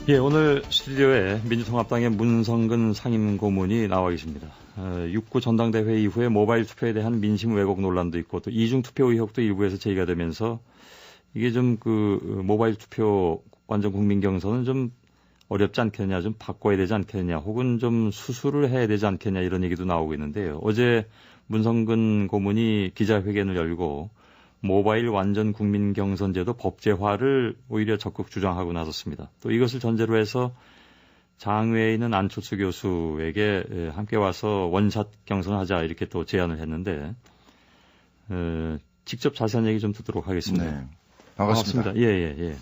예, 오늘 스튜디오에 민주통합당의 문성근 상임고문이 나와 계십니다. 6구 전당대회 이후에 모바일 투표에 대한 민심 왜곡 논란도 있고 또 이중투표 의혹도 일부에서 제기가 되면서 이게 좀 모바일 투표 완전 국민 경선은 좀 어렵지 않겠냐, 좀 바꿔야 되지 않겠냐, 혹은 좀 수술을 해야 되지 않겠냐 이런 얘기도 나오고 있는데요. 어제 문성근 고문이 기자회견을 열고 모바일 완전 국민 경선제도 법제화를 오히려 적극 주장하고 나섰습니다. 또 이것을 전제로 해서 장외에 있는 안철수 교수에게 함께 와서 원샷 경선을 하자 이렇게 또 제안을 했는데 직접 자세한 얘기 좀 듣도록 하겠습니다. 네, 반갑습니다. 예.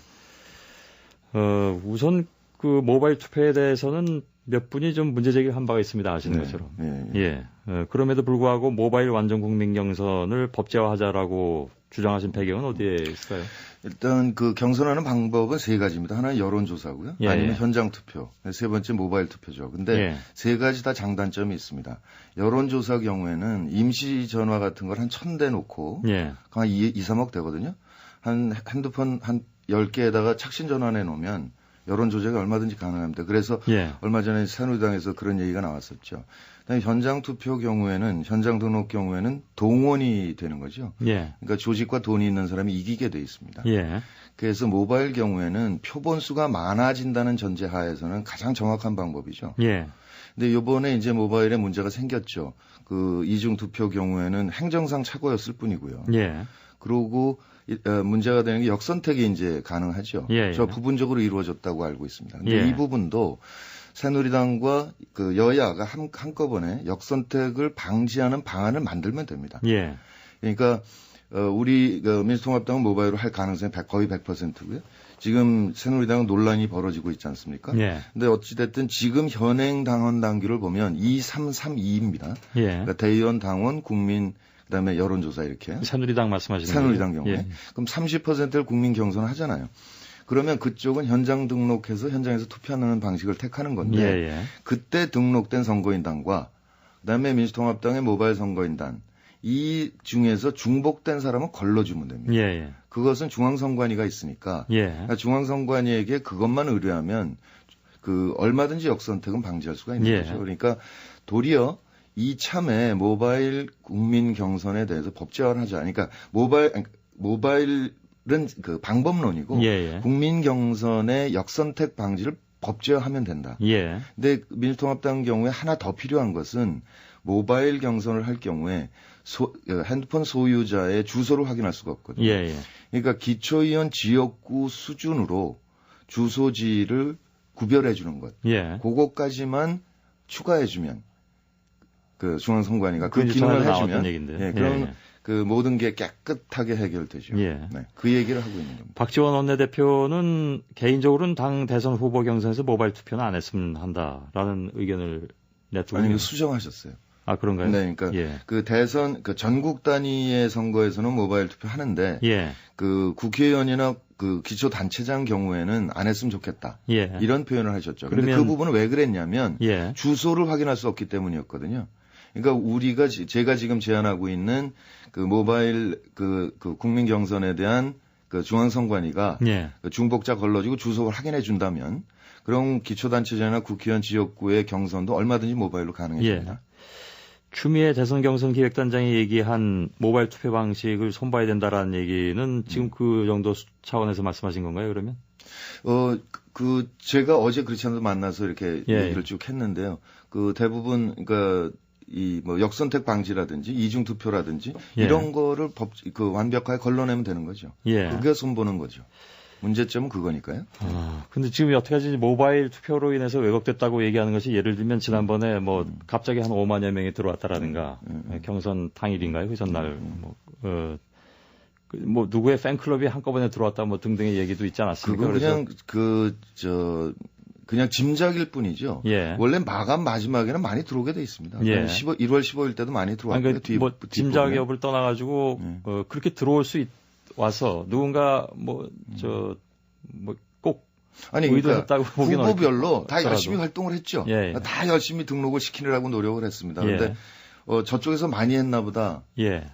우선 모바일 투표에 대해서는 몇 분이 좀 문제 제기를 한 바가 있습니다. 아시는 것처럼. 예. 그럼에도 불구하고 모바일 완전 국민 경선을 법제화하자라고 주장하신 배경은 어디에 있을까요? 일단 경선하는 방법은 세 가지입니다. 하나는 여론조사고요. 아니면 현장 투표. 세 번째 모바일 투표죠. 근데 세 가지 다 장단점이 있습니다. 여론조사 경우에는 임시 전화 같은 걸 한 1000대 놓고 한 2, 3억 되거든요. 한 핸드폰 한 10개에다가 착신 전환해 놓으면 여론 조작이 얼마든지 가능합니다. 그래서 얼마 전에 새누리당에서 그런 얘기가 나왔었죠. 그다음에 현장 투표 경우에는 현장 등록 경우에는 동원이 되는 거죠. 그러니까 조직과 돈이 있는 사람이 이기게 돼 있습니다. 그래서 모바일 경우에는 표본 수가 많아진다는 전제 하에서는 가장 정확한 방법이죠. 근데 이번에 이제 모바일에 문제가 생겼죠. 이중 투표 경우에는 행정상 착오였을 뿐이고요. 그리고 문제가 되는 게 역선택이 이제 가능하죠. 저 부분적으로 이루어졌다고 알고 있습니다. 근데 이 부분도 새누리당과 여야가 한꺼번에 역선택을 방지하는 방안을 만들면 됩니다. 그러니까 우리 민주통합당은 모바일로 할 가능성이 거의 100%고요. 지금 새누리당은 논란이 벌어지고 있지 않습니까? 근데 어찌됐든 지금 현행 당원 당규를 보면 2332입니다. 그러니까 대의원, 당원, 국민, 그다음에 여론조사 이렇게. 새누리당 말씀하시는 거죠? 새누리당 경우에. 그럼 30%를 국민 경선을 하잖아요. 그러면 그쪽은 현장 등록해서 현장에서 투표하는 방식을 택하는 건데 그때 등록된 선거인단과 그다음에 민주통합당의 모바일 선거인단 이 중에서 중복된 사람은 걸러주면 됩니다. 그것은 중앙선관위가 있으니까 중앙선관위에게 그것만 의뢰하면 얼마든지 역선택은 방지할 수가 있는 거죠. 그러니까 도리어 이참에 모바일 국민 경선에 대해서 법제화를 하자. 그러니까 모바일은 방법론이고 국민 경선의 역선택 방지를 법제화하면 된다. 근데 민주통합당 경우에 하나 더 필요한 것은 모바일 경선을 할 경우에 핸드폰 소유자의 주소를 확인할 수가 없거든요. 그러니까 기초의원 지역구 수준으로 주소지를 구별해 주는 것. 그것까지만 추가해 주면 중앙선관위가 그 기능을 해주면 그럼 모든 게 깨끗하게 해결되죠. 그 얘기를 하고 있는 겁니다. 박지원 원내대표는 개인적으로는 당 대선 후보 경선에서 모바일 투표는 안 했으면 한다라는 의견을 내두고. 아니, 수정하셨어요. 아, 그런가요? 네, 그러니까 대선 전국 단위의 선거에서는 모바일 투표 하는데 국회의원이나 기초단체장 경우에는 안 했으면 좋겠다. 이런 표현을 하셨죠. 그런데 그 부분은 왜 그랬냐면 주소를 확인할 수 없기 때문이었거든요. 그러니까 제가 지금 제안하고 있는 모바일 국민 경선에 대한 중앙선관위가 중복자 걸러지고 주소를 확인해 준다면 그럼 기초단체장이나 국회의원 지역구의 경선도 얼마든지 모바일로 가능해집니다. 추미애 대선 경선 기획단장이 얘기한 모바일 투표 방식을 손봐야 된다라는 얘기는 지금 그 정도 차원에서 말씀하신 건가요, 그러면? 제가 어제 그렇지 않아도 만나서 이렇게 얘기를 쭉 했는데요. 대부분, 역선택 방지라든지 이중투표라든지 이런 거를 완벽하게 걸러내면 되는 거죠. 그게 손보는 거죠. 문제점은 그거니까요. 근데 지금 여태까지 모바일 투표로 인해서 왜곡됐다고 얘기하는 것이 예를 들면 지난번에 갑자기 한 5만여 명이 들어왔다라든가 경선 당일인가요? 그 전날 누구의 팬클럽이 한꺼번에 들어왔다 등등의 얘기도 있지 않았습니까? 그거 그냥 짐작일 뿐이죠. 원래 마감 마지막에는 많이 들어오게 돼 있습니다. 1월 15일 때도 많이 들어왔고요. 짐작 여부를 떠나가지고 그렇게 들어올 수 와서 누군가 꼭 의도했다고 보기는 후보별로 다 열심히 활동을 했죠. 다 열심히 등록을 시키느라고 노력을 했습니다. 그런데 저쪽에서 많이 했나 보다. 예.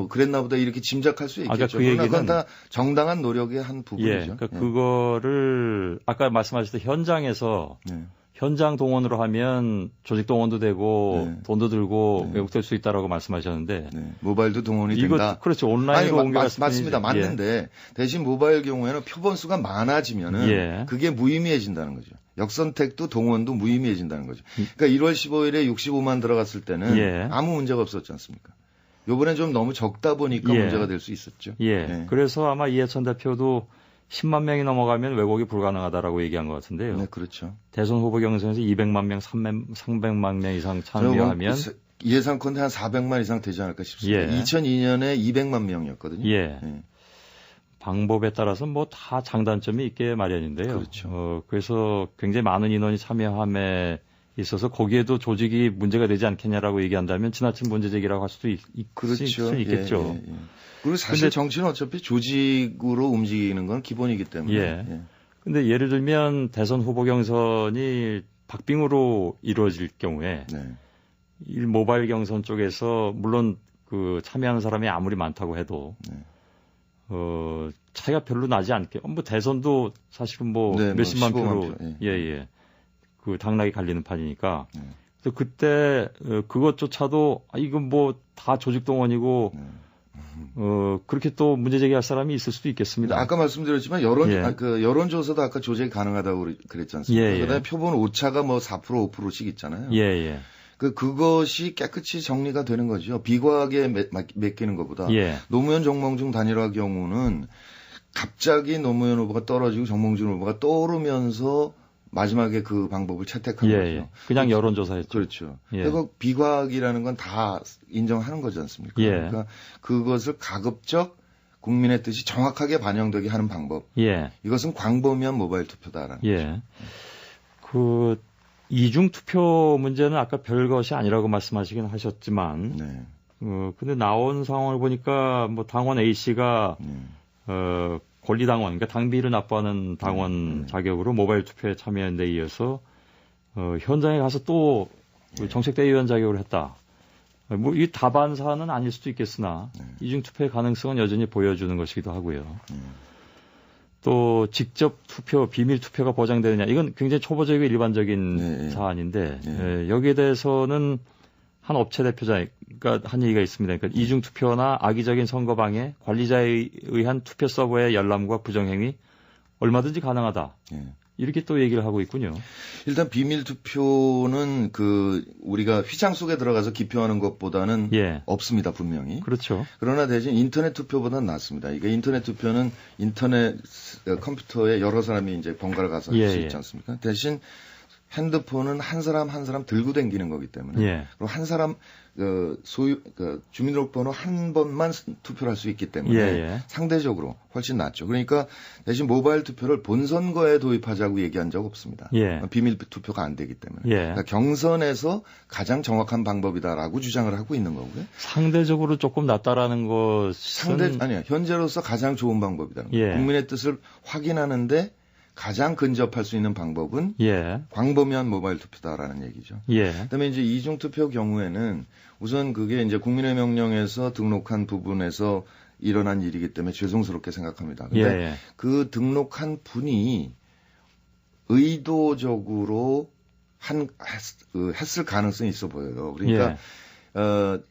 그랬나 보다 이렇게 짐작할 수 있겠죠. 그 얘기는 그건 다 정당한 노력의 한 부분이죠. 예. 그러니까 그거를 아까 말씀하셨던 현장에서 현장 동원으로 하면 조직 동원도 되고 돈도 들고 왜곡될 수 있다라고 말씀하셨는데 모바일도 동원이 된다. 그렇죠. 온라인으로 옮겨갔을 맞습니다. 맞는데 대신 모바일 경우에는 표본수가 많아지면은 그게 무의미해진다는 거죠. 역선택도 동원도 무의미해진다는 거죠. 그러니까 1월 15일에 65만 들어갔을 때는 아무 문제가 없었지 않습니까? 요번엔 좀 너무 적다 보니까 문제가 될 수 있었죠. 그래서 아마 이해찬 대표도 10만 명이 넘어가면 왜곡이 불가능하다라고 얘기한 것 같은데요. 네, 그렇죠. 대선 후보 경선에서 200만 명, 300만 명 이상 참여하면 예상컨대 한 400만 이상 되지 않을까 싶습니다. 2002년에 200만 명이었거든요. 방법에 따라서 뭐 다 장단점이 있게 마련인데요. 그렇죠. 그래서 굉장히 많은 인원이 참여함에 있어서 거기에도 조직이 문제가 되지 않겠냐라고 얘기한다면 지나친 문제 제기라고 할 수도 있겠죠. 그리고 사실 정치는 어차피 조직으로 움직이는 건 기본이기 때문에. 근데 예를 들면 대선 후보 경선이 박빙으로 이루어질 경우에 이 모바일 경선 쪽에서 물론 그 참여하는 사람이 아무리 많다고 해도 차이가 별로 나지 않게 뭐 대선도 사실은 몇십만 표로 그 당락이 갈리는 판이니까 그래서 그때 그것조차도 이건 뭐 다 조직 동원이고 그렇게 또 문제 제기할 사람이 있을 수도 있겠습니다. 아까 말씀드렸지만 여론조사도 아까 조작이 가능하다고 그랬지 않습니까? 그다음에 표본 오차가 4% 5%씩 있잖아요. 그것이 깨끗이 정리가 되는 거죠. 비과하게 맡기는 것보다. 노무현 정몽준 단일화 경우는 갑자기 노무현 후보가 떨어지고 정몽준 후보가 떠오르면서 마지막에 그 방법을 채택한 거죠. 그냥 여론조사였죠. 그렇죠. 그리고 비과학이라는 건 다 인정하는 거지 않습니까? 그러니까 그것을 가급적 국민의 뜻이 정확하게 반영되게 하는 방법. 이것은 광범위한 모바일 투표다라는 거죠. 그 이중 투표 문제는 아까 별것이 아니라고 말씀하시긴 하셨지만, 근데 나온 상황을 보니까 당원 A 씨가 권리당원, 그러니까 당비를 납부하는 당원 자격으로 모바일 투표에 참여한 데 이어서 현장에 가서 또 정책대의원 자격으로 했다. 이 다반사는 아닐 수도 있겠으나 이중 투표의 가능성은 여전히 보여주는 것이기도 하고요. 또 직접 투표, 비밀 투표가 보장되느냐, 이건 굉장히 초보적이고 일반적인 사안인데 여기에 대해서는 한 업체 대표자가 한 얘기가 있습니다. 그러니까 이중 투표나 악의적인 선거 방해, 관리자에 의한 투표 서버의 열람과 부정행위 얼마든지 가능하다. 이렇게 또 얘기를 하고 있군요. 일단 비밀 투표는 우리가 휘장 속에 들어가서 기표하는 것보다는 없습니다, 분명히. 그렇죠. 그러나 대신 인터넷 투표보다는 낫습니다. 이게 인터넷 투표는 인터넷 컴퓨터에 여러 사람이 이제 번갈아 가서 할 수 있지 않습니까? 대신 핸드폰은 한 사람 한 사람 들고 다니는 거기 때문에 그리고 한 사람 주민등록번호 한 번만 투표를 할 수 있기 때문에 상대적으로 훨씬 낫죠. 그러니까 대신 모바일 투표를 본선거에 도입하자고 얘기한 적 없습니다. 비밀 투표가 안 되기 때문에. 그러니까 경선에서 가장 정확한 방법이다라고 주장을 하고 있는 거고요. 상대적으로 조금 낫다라는 것은 아니요. 현재로서 가장 좋은 방법이다. 국민의 뜻을 확인하는데 가장 근접할 수 있는 방법은 광범위한 모바일 투표다라는 얘기죠. 그다음에 이제 이중 투표 경우에는 우선 그게 이제 국민의 명령에서 등록한 부분에서 일어난 일이기 때문에 죄송스럽게 생각합니다. 근데 그 등록한 분이 의도적으로 했을 가능성이 있어 보여요. 그러니까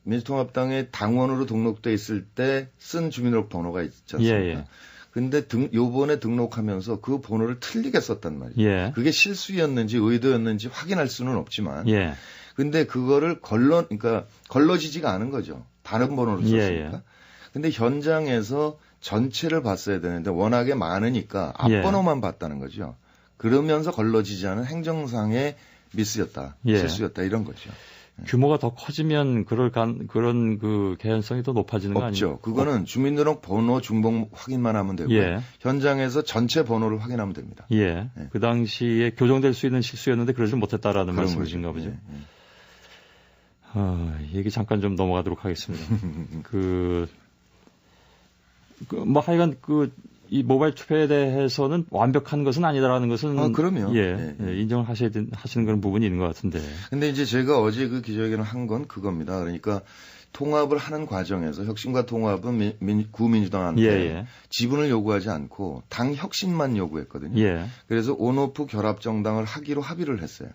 민주통합당의 당원으로 등록돼 있을 때 쓴 주민등록번호가 있지 않습니까? 근데 요번에 등록하면서 그 번호를 틀리게 썼단 말이에요. 그게 실수였는지 의도였는지 확인할 수는 없지만 근데 그거를 그러니까 걸러지지가 않은 거죠. 다른 번호를 썼으니까. 근데 현장에서 전체를 봤어야 되는데 워낙에 많으니까 앞번호만 봤다는 거죠. 그러면서 걸러지지 않은 행정상의 미스였다. 실수였다 이런 거죠. 규모가 더 커지면 그런 그 개연성이 더 높아지는 거 아니에요? 없죠. 그거는 주민등록 번호 중복 확인만 하면 되고요. 현장에서 전체 번호를 확인하면 됩니다. 그 당시에 교정될 수 있는 실수였는데 그러지 못했다라는 말씀이신가 보죠. 얘기 잠깐 좀 넘어가도록 하겠습니다. 하여간 이 모바일 투표에 대해서는 완벽한 것은 아니다라는 것은 그럼요. 인정을 하시는 그런 부분이 있는 것 같은데. 근데 이제 제가 어제 그 기자회견을 한 건 그겁니다. 그러니까 통합을 하는 과정에서 혁신과 통합은 구민주당한테 지분을 요구하지 않고 당 혁신만 요구했거든요. 그래서 온오프 결합 정당을 하기로 합의를 했어요.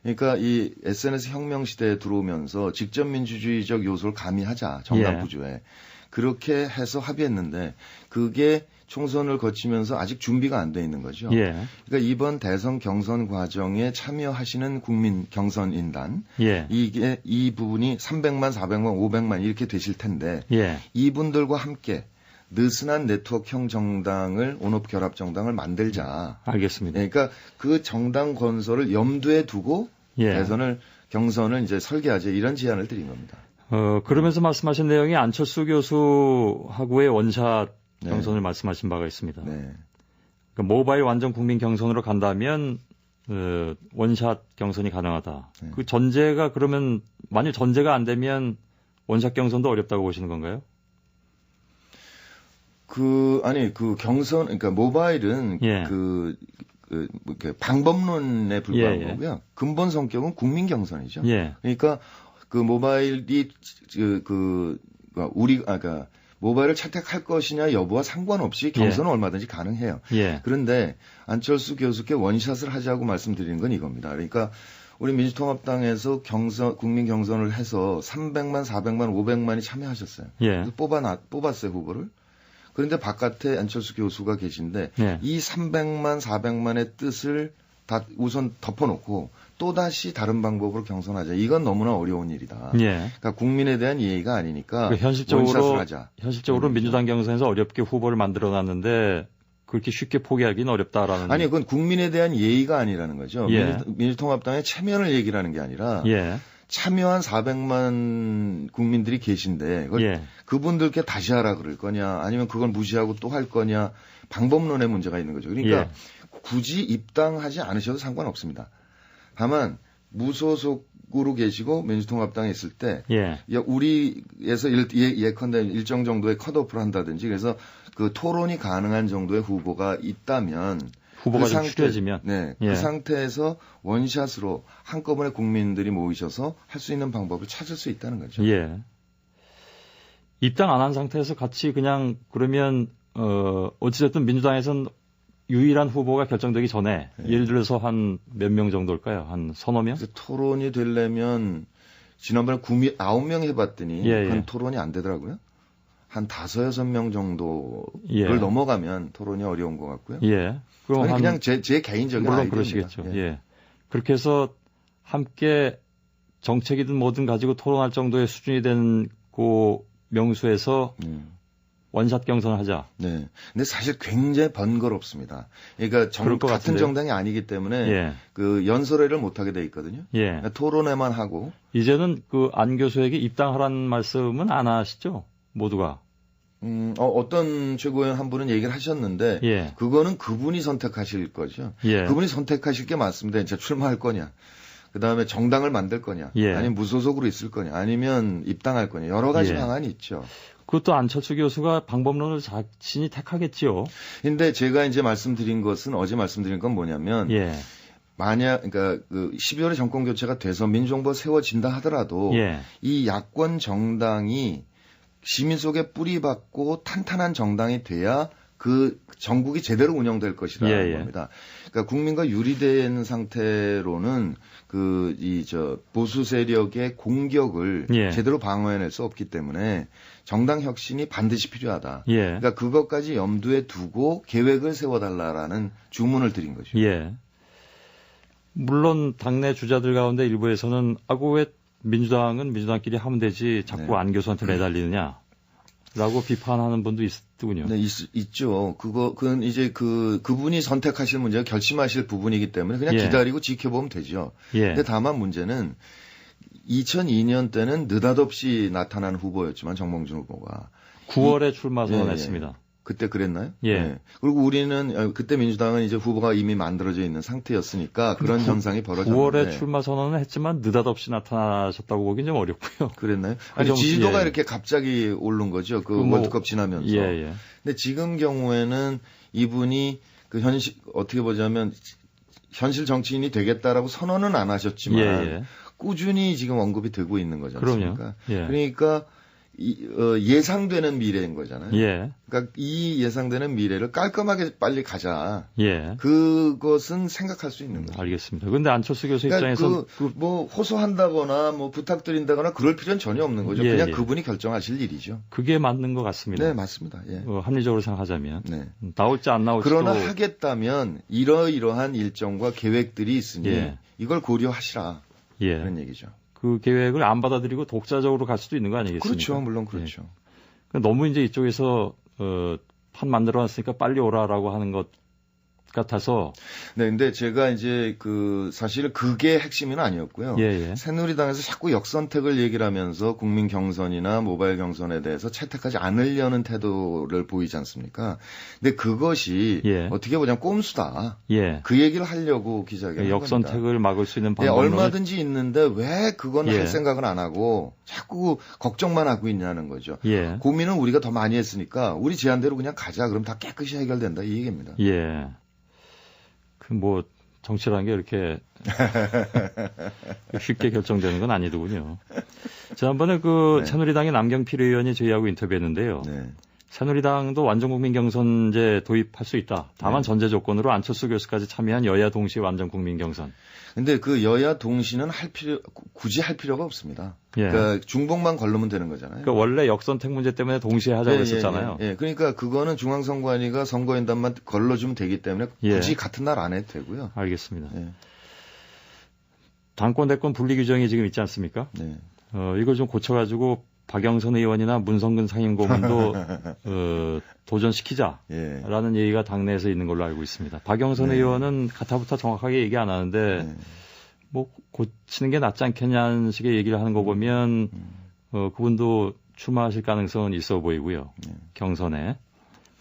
그러니까 이 SNS 혁명 시대에 들어오면서 직접 민주주의적 요소를 가미하자 정당 구조에 그렇게 해서 합의했는데 그게 총선을 거치면서 아직 준비가 안 돼 있는 거죠. 그러니까 이번 대선 경선 과정에 참여하시는 국민 경선인단 이게 이 부분이 300만, 400만, 500만 이렇게 되실 텐데 이분들과 함께 느슨한 네트워크형 정당을 온오프 결합 정당을 만들자. 알겠습니다. 그러니까 그 정당 건설을 염두에 두고 경선을 이제 설계하자 이런 제안을 드린 겁니다. 그러면서 말씀하신 내용이 안철수 교수하고의 원샷 경선을 말씀하신 바가 있습니다. 그러니까 모바일 완전 국민 경선으로 간다면 원샷 경선이 가능하다. 그 전제가 그러면 만약 전제가 안 되면 원샷 경선도 어렵다고 보시는 건가요? 경선 그러니까 모바일은 방법론에 불과한 거고요. 근본 성격은 국민 경선이죠. 그러니까 그 모바일이 모바일을 채택할 것이냐 여부와 상관없이 경선은 얼마든지 가능해요. 그런데 안철수 교수께 원샷을 하자고 말씀드리는 건 이겁니다. 그러니까 우리 민주통합당에서 국민 경선을 해서 300만, 400만, 500만이 참여하셨어요. 그래서 뽑았어요, 후보를. 그런데 바깥에 안철수 교수가 계신데 이 300만, 400만의 뜻을 다 우선 덮어놓고 또다시 다른 방법으로 경선하자. 이건 너무나 어려운 일이다. 그러니까 국민에 대한 예의가 아니니까 원샷을 하자. 현실적으로 민주당 경선에서 어렵게 후보를 만들어놨는데 그렇게 쉽게 포기하기는 어렵다라는. 아니 그건 국민에 대한 예의가 아니라는 거죠. 민주통합당의 체면을 얘기하는 게 아니라 참여한 400만 국민들이 계신데 그분들께 다시 하라 그럴 거냐 아니면 그걸 무시하고 또 할 거냐 방법론의 문제가 있는 거죠. 그러니까 굳이 입당하지 않으셔도 상관없습니다. 다만 무소속으로 계시고 민주통합당에 있을 때 우리에서 예컨대 일정 정도의 컷오프를 한다든지 그래서 그 토론이 가능한 정도의 후보가 있다면 후보가 좀 추려지면 그 상태에서 원샷으로 한꺼번에 국민들이 모이셔서 할 수 있는 방법을 찾을 수 있다는 거죠. 입당 안 한 상태에서 같이 그냥 그러면 어찌됐든 민주당에서는 유일한 후보가 결정되기 전에 예를 들어서 한 몇 명 정도일까요? 한 서너 명? 토론이 되려면 지난번에 9명 해봤더니 그건 토론이 안 되더라고요. 한 5, 6명 정도를 넘어가면 토론이 어려운 것 같고요. 그럼 그냥 제 개인적인 물론 아이디어입니다. 그러시겠죠. 그렇게 해서 함께 정책이든 뭐든 가지고 토론할 정도의 수준이 된 그 명수에서 원샷 경선을 하자. 근데 사실 굉장히 번거롭습니다. 그러니까 같은 정당이 아니기 때문에 그 연설회를 못 하게 돼 있거든요. 그러니까 토론회만 하고. 이제는 그 안 교수에게 입당하라는 말씀은 안 하시죠? 모두가. 어떤 최고위원 한 분은 얘기를 하셨는데 그거는 그분이 선택하실 거죠. 그분이 선택하실 게 맞습니다. 진짜 출마할 거냐. 그다음에 정당을 만들 거냐. 아니면 무소속으로 있을 거냐. 아니면 입당할 거냐. 여러 가지 방안이 있죠. 그것도 안철수 교수가 방법론을 자신이 택하겠지요. 근데 제가 이제 어제 말씀드린 건 뭐냐면 만약 그러니까 그 12월에 정권 교체가 돼서 민주정부가 세워진다 하더라도 이 야권 정당이 시민 속에 뿌리박고 탄탄한 정당이 돼야 그 전국이 제대로 운영될 것이라는 겁니다. 그러니까 국민과 유리된 상태로는 보수 세력의 공격을 제대로 방어해낼 수 없기 때문에 정당 혁신이 반드시 필요하다. 그러니까 그것까지 염두에 두고 계획을 세워달라라는 주문을 드린 거죠. 물론 당내 주자들 가운데 일부에서는 왜 민주당은 민주당끼리 하면 되지 자꾸 안 교수한테 매달리느냐. 라고 비판하는 분도 있더군요. 있죠. 그건 이제 그분이 선택하실 문제가 결심하실 부분이기 때문에 그냥 기다리고 지켜보면 되죠. 근데 다만 문제는 2002년 때는 느닷없이 나타난 후보였지만 정몽준 후보가 9월에 출마 선언했습니다. 그때 그랬나요? 예. 네. 그리고 우리는 그때 민주당은 이제 후보가 이미 만들어져 있는 상태였으니까 그런 현상이 벌어졌는데 9월에 출마 선언은 했지만 느닷없이 나타나셨다고 보기는 좀 어렵고요. 그랬나요? 아니 지지도가 이렇게 갑자기 오른 거죠. 그 월드컵 지나면서. 예. 근데 지금 경우에는 이분이 그 어떻게 보자면 현실 정치인이 되겠다라고 선언은 안 하셨지만 꾸준히 지금 언급이 되고 있는 거지 않습니까? 그러니까 예상되는 미래인 거잖아요. 그러니까 이 예상되는 미래를 깔끔하게 빨리 가자. 그것은 생각할 수 있는 거죠. 알겠습니다. 그런데 안철수 교수 그러니까 입장에서 뭐 호소한다거나 뭐 부탁드린다거나 그럴 필요는 전혀 없는 거죠. 그냥 그분이 결정하실 일이죠. 그게 맞는 것 같습니다. 네, 맞습니다. 합리적으로 생각하자면 나올지 안 나올지 그러나 하겠다면 이러이러한 일정과 계획들이 있으니 이걸 고려하시라. 그런 얘기죠. 그 계획을 안 받아들이고 독자적으로 갈 수도 있는 거 아니겠습니까? 그렇죠. 물론 그렇죠. 그러니까 너무 이제 이쪽에서 판 만들어놨으니까 빨리 오라라고 하는 것 같아서. 네, 근데 제가 이제 사실 그게 핵심은 아니었고요. 새누리당에서 자꾸 역선택을 얘기를 하면서 국민 경선이나 모바일 경선에 대해서 채택하지 않으려는 태도를 보이지 않습니까? 근데 그것이 어떻게 보자면 꼼수다. 그 얘기를 하려고 기자회견을 한 겁니다. 역선택을 막을 수 있는 방법은 얼마든지 있는데 왜 그건 할 생각을 안 하고 자꾸 걱정만 하고 있냐는 거죠. 고민은 우리가 더 많이 했으니까 우리 제안대로 그냥 가자. 그럼 다 깨끗이 해결된다. 이 얘기입니다. 정치라는 게 이렇게 쉽게 결정되는 건 아니더군요. 지난번에 새누리당의 남경필 의원이 저희하고 인터뷰했는데요. 새누리당도 완전국민 경선제 도입할 수 있다. 다만 전제 조건으로 안철수 교수까지 참여한 여야 동시 완전국민 경선. 근데 그 여야 동시는 굳이 할 필요가 없습니다. 그러니까 중복만 걸르면 되는 거잖아요. 그러니까 원래 역선택 문제 때문에 동시에 하자고 했었잖아요. 그러니까 그거는 중앙선관위가 선거인단만 걸러주면 되기 때문에 굳이 같은 날 안 해도 되고요. 알겠습니다. 당권 대권 분리 규정이 지금 있지 않습니까? 이걸 좀 고쳐가지고 박영선 의원이나 문성근 상임고문도 도전시키자라는 얘기가 당내에서 있는 걸로 알고 있습니다. 박영선 의원은 가타부타 정확하게 얘기 안 하는데 고치는 게 낫지 않겠냐는 식의 얘기를 하는 거 보면 그분도 출마하실 가능성은 있어 보이고요. 경선에.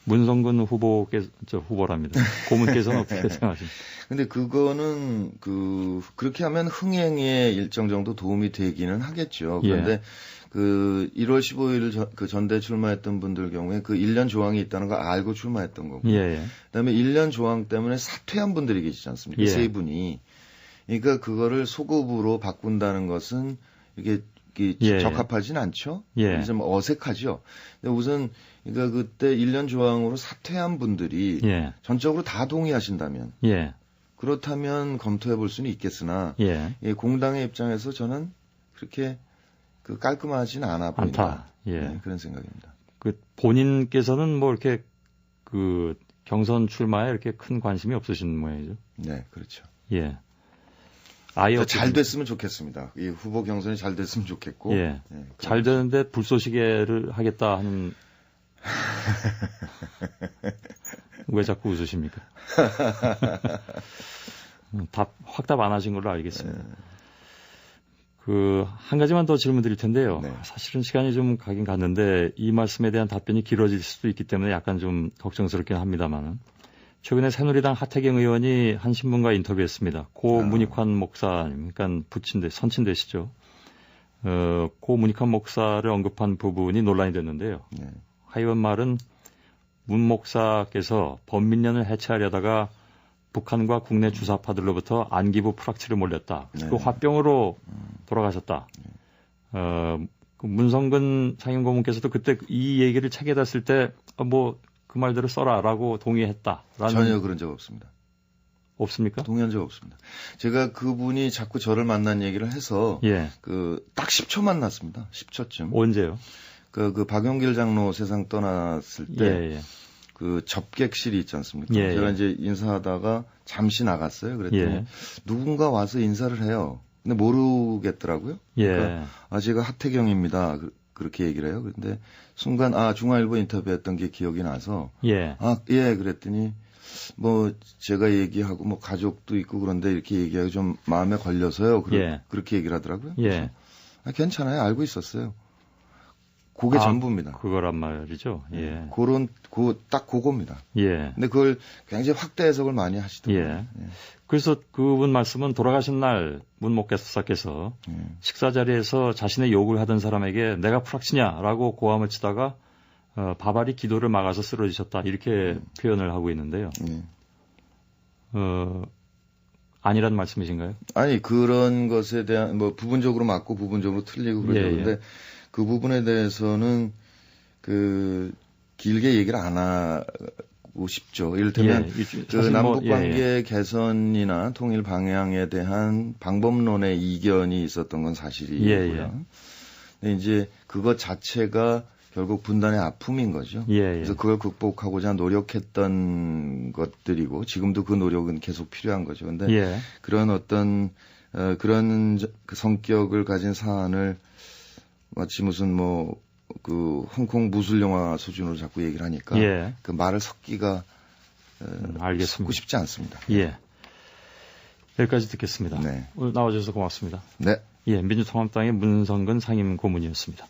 문성근 후보랍니다. 고문께서는 어떻게 생각하십니까? 근데 그거는 그렇게 하면 흥행에 일정 정도 도움이 되기는 하겠죠. 그런데 1월 15일 전대 출마했던 분들 경우에 1년 조항이 있다는 걸 알고 출마했던 거고. 그다음에 1년 조항 때문에 사퇴한 분들이 계시지 않습니까? 세 분이. 그러니까 그거를 소급으로 바꾼다는 것은 이게 적합하진 않죠. 좀 어색하죠. 근데 우선 그러니까 그때 1년 조항으로 사퇴한 분들이 전적으로 다 동의하신다면 그렇다면 검토해 볼 수는 있겠으나 공당의 입장에서 저는 그렇게 깔끔하지는 않아 보인다. 그런 생각입니다. 본인께서는 이렇게 경선 출마에 이렇게 큰 관심이 없으신 모양이죠. 네, 그렇죠. 아예 잘 됐으면 좋겠습니다. 이 후보 경선이 잘 됐으면 좋겠고. 잘 되는데 불쏘시개를 하겠다 하는. 왜 자꾸 웃으십니까? 확답 안 하신 걸로 알겠습니다. 한 가지만 더 질문 드릴 텐데요. 사실은 시간이 좀 가긴 갔는데 이 말씀에 대한 답변이 길어질 수도 있기 때문에 약간 좀 걱정스럽긴 합니다만은. 최근에 새누리당 하태경 의원이 한 신문과 인터뷰했습니다. 고 문익환 목사님, 그러니까 선친 되시죠. 고 문익환 목사를 언급한 부분이 논란이 됐는데요. 하이원 말은 문 목사께서 범민련을 해체하려다가 북한과 국내 주사파들로부터 안기부 프락치를 몰렸다. 그 화병으로 돌아가셨다. 문성근 상임고문께서도 그때 이 얘기를 책에다 쓸 때 그 말대로 써라라고 동의했다라는. 전혀 그런 적 없습니다. 없습니까? 동의한 적 없습니다. 제가 그분이 자꾸 저를 만난 얘기를 해서 딱 10초 만났습니다. 10초쯤. 언제요? 박용길 장로 세상 떠났을 때 접객실이 있지 않습니까? 제가 이제 인사하다가 잠시 나갔어요. 그랬더니 누군가 와서 인사를 해요. 근데 모르겠더라고요. 그러니까 제가 하태경입니다. 그렇게 얘기를 해요. 그런데 순간 중앙일보 인터뷰했던 게 기억이 나서 그랬더니 제가 얘기하고 가족도 있고 그런데 이렇게 얘기하고 좀 마음에 걸려서요. 그렇게 얘기를 하더라고요. 괜찮아요. 알고 있었어요. 그게 전부입니다. 그거란 말이죠. 예. 딱 그겁니다. 예. 근데 그걸 굉장히 확대 해석을 많이 하시더라고요. 예. 예. 그래서 그분 말씀은 돌아가신 날 문 목사께서 식사 자리에서 자신의 욕을 하던 사람에게 내가 프락치냐라고 고함을 치다가 바발이 기도를 막아서 쓰러지셨다 이렇게 표현을 하고 있는데요. 아니란 말씀이신가요? 아니 그런 것에 대한 뭐 부분적으로 맞고 부분적으로 틀리고 그러죠. 그런데 그 부분에 대해서는 그 길게 얘기를 안 하고 싶죠. 이를테면 그 남북 관계 개선이나 통일 방향에 대한 방법론의 이견이 있었던 건 사실이고요. 근데 이제 그것 자체가 결국 분단의 아픔인 거죠. 그래서 그걸 극복하고자 노력했던 것들이고 지금도 그 노력은 계속 필요한 거죠. 근데 그런 어떤 그런 그 성격을 가진 사안을 마치 무슨 그 홍콩 무술 영화 수준으로 자꾸 얘기를 하니까 그 말을 섞기가 섞고 싶지 않습니다. 예. 여기까지 듣겠습니다. 네. 오늘 나와주셔서 고맙습니다. 네. 예, 민주통합당의 문성근 상임 고문이었습니다.